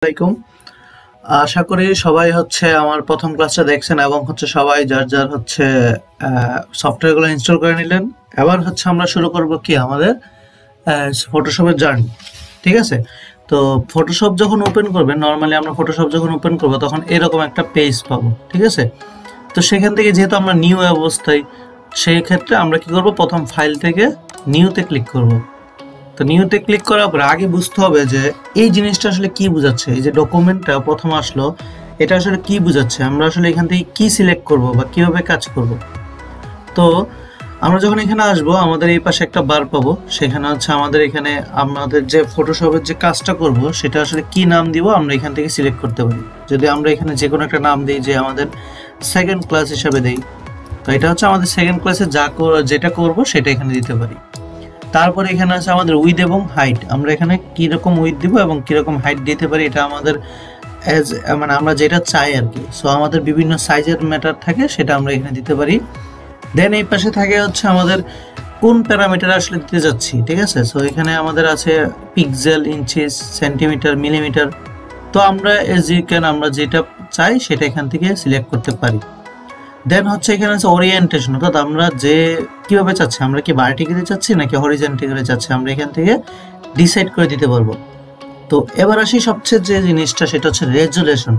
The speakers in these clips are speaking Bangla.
আসসালামাইকুম। আশা করি সবাই আমার প্রথম ক্লাসটা দেখছেন এবং সবাই যার যার সফটওয়্যারগুলো ইনস্টল করে নিলেন। এবার আমরা শুরু করব কি আমাদের ফটোশপের জার্নি। ঠিক আছে, তো ফটোশপ যখন ওপেন করবেন, নর্মালি আমরা ফটোশপ যখন ওপেন করব তখন এরকম একটা পেজ পাবো। ঠিক আছে, তো সেখান থেকে যেহেতু আমরা নিউ অবস্থায়, সেই ক্ষেত্রে আমরা কি করব, প্রথম ফাইল থেকে নিউতে ক্লিক করব। তো নিউতে ক্লিক করার পর আগে বুঝতে হবে যে এই জিনিসটা আসলে কি বোঝাচ্ছে। এই যে ডকুমেন্টটা প্রথম আসলো, এটা আসলে কি বোঝাচ্ছে, আমরা আসলে এখান থেকে কি সিলেক্ট করব বা কিভাবে কাজ করব। তো আমরা যখন এখানে আসবো, আমাদের এই পাশে একটা বার পাবো, সেখানে আমাদের এখানে আমাদের যে ফটোশপের যে কাজটা করব সেটা আসলে কি নাম দিব আমরা এখান থেকে সিলেক্ট করতে পারি। যদি আমরা এখানে যে কোনো একটা নাম দিই, যে আমাদের সেকেন্ড ক্লাস হিসাবে দেই, তো এটা আমাদের সেকেন্ড ক্লাসে যেটা করব সেটা এখানে দিতে পারি। তারপরে এখানে আছে আমাদের উইথ এবং হাইট, আমরা এখানে কীরকম উইথ দিব এবং কীরকম হাইট দিতে পারি, এটা আমাদের আমরা যেটা চাই আর কি। সো আমাদের বিভিন্ন সাইজের ম্যাটার থাকে, সেটা আমরা এখানে দিতে পারি। দেন এই পাশে থাকে আমাদের কোন প্যারামিটার আসলে দিতে যাচ্ছি। ঠিক আছে, সো এখানে আমাদের আছে পিক্সেল, ইঞ্চিস, সেন্টিমিটার, মিলিমিটার। তো আমরা আমরা যেটা চাই সেটা এখান থেকে সিলেক্ট করতে পারি। দেন এখানে আছে ওরিয়েন্টেশন, অর্থাৎ আমরা যে কিভাবে চাচ্ছি, আমরা কি ভার্টিক্যালি চাচ্ছি নাকি হরিজন্টালি চাচ্ছি, আমরা এখান থেকে ডিসাইড করে দিতে পারবো। তো এবার আসি সবচেয়ে যে জিনিসটা, সেটা রেজুলেশন।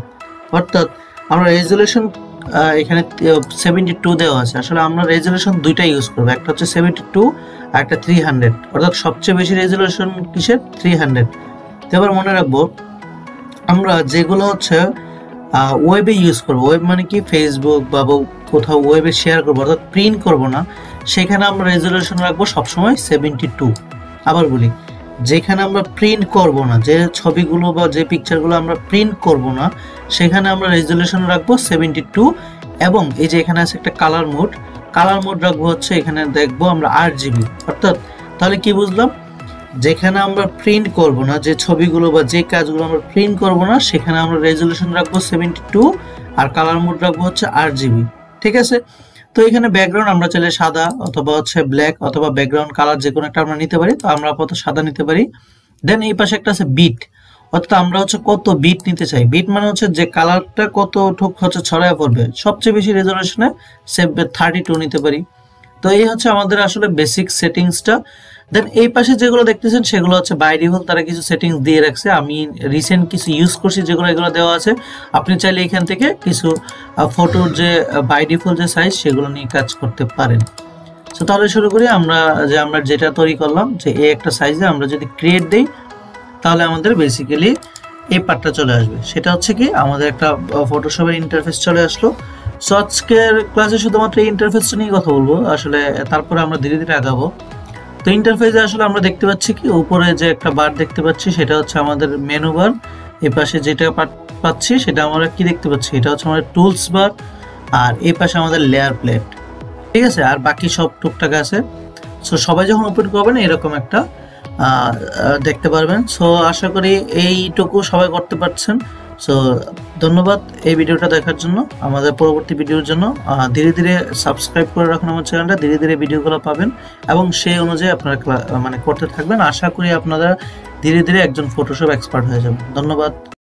অর্থাৎ আমরা রেজুলেশন এখানে 72 দেওয়া আছে, আসলে আমরা রেজুলেশন দুইটা ইউজ করবো, একটা 72 আর একটা 300। অর্থাৎ সবচেয়ে বেশি রেজুলেশন কিসের, 300। তো এবার মনে রাখবো, আমরা যেগুলো ওয়েবে ইউজ করবো, ওয়েব মানে কি ফেসবুক বা কোথাও ওয়েবে শেয়ার করবো, অর্থাৎ প্রিন্ট করবো না, সেখানে আমরা রেজুলেশন রাখবো সবসময় 72। আবার বলি, যেখানে আমরা প্রিন্ট করব না, যে ছবিগুলো বা যে পিকচারগুলো আমরা প্রিন্ট করব না, সেখানে আমরা রেজুলেশন রাখবো 72। এবং এই যে এখানে আছে একটা কালার মোড রাখবো এখানে দেখবো আমরা RGB। অর্থাৎ তাহলে কি বুঝলাম, যেখানে আমরা প্রিন্ট করব না, যে ছবিগুলো বা যে কাজগুলো আমরা প্রিন্ট করব না, সেখানে আমরা রেজুলেশন রাখবো 72 আর কালার মোড রাখবো RGB। ঠিক আছে, তো এখানে ব্যাকগ্রাউন্ড আমরা চাইলে সাদা অথবা ব্ল্যাক অথবা ব্যাকগ্রাউন্ড কালার যে কোনো একটা আমরা নিতে পারি। তো আমরা আপাতত সাদা নিতে পারি। দেন এই পাশে একটা আছে বিট, অর্থাৎ আমরা কত বিট নিতে চাই। বিট মানে যে কালারটা কতটুক ছড়ায় পড়বে, সবচেয়ে বেশি রেজুলেশনে 32 নিতে পারি। তো এই আমাদের আসলে বেসিক সেটিংসটা। দেন এই পাশে যেগুলো দেখতেছেন সেগুলো বাই ডিফল্ট তারা কিছু সেটিংস দিয়ে রাখছে, আমি রিসেন্ট কিছু ইউজ করছি যেগুলো এগুলো দেওয়া আছে। আপনি চাইলে এখান থেকে কিছু ফটোর যে বাই ডিফল্ট যে সাইজ সেগুলো নিয়ে কাজ করতে পারেন। তো তাহলে শুরু করি। আমরা যেটা তৈরি করলাম, যে এই একটা সাইজে আমরা যদি ক্রিয়েট দেই, তাহলে আমাদের বেসিক্যালি এই পার্টটা চলে আসবে। সেটা কি আমাদের একটা ফটোশপের ইন্টারফেস চলে আসলো। সো আজকের ক্লাসে শুধুমাত্র এই ইন্টারফেসটা নিয়ে কথা বলবো আসলে, তারপরে আমরা ধীরে ধীরে আগাবো। তো ইন্টারফেসে আসলে আমরা দেখতে পাচ্ছি কি, উপরে যে একটা বার দেখতে পাচ্ছি সেটা আমাদের মেনু বার। এই পাশে যেটা পাচ্ছি সেটা আমরা কি দেখতে পাচ্ছি, এটা আমাদের টুলস বার। আর এই পাশে আমাদের লেয়ার প্লেট। ঠিক আছে, আর বাকি সব টুকটাক আছে। সো সবাই যখন ওপেন করবেন এরকম একটা দেখতে পারবেন। সো আশা করি এইটুকু সবাই করতে পারছেন। সো ধন্যবাদ এই ভিডিওটা দেখার জন্য। আমাদের পরবর্তী ভিডিওর জন্য ধীরে ধীরে সাবস্ক্রাইব করে রাখুন আমার চ্যানেলটা, ধীরে ধীরে ভিডিওগুলো পাবেন এবং সেই অনুযায়ী আপনারা করতে থাকবেন। আশা করি আপনারা ধীরে ধীরে একজন ফটোশপ এক্সপার্ট হয়ে যাবেন। ধন্যবাদ।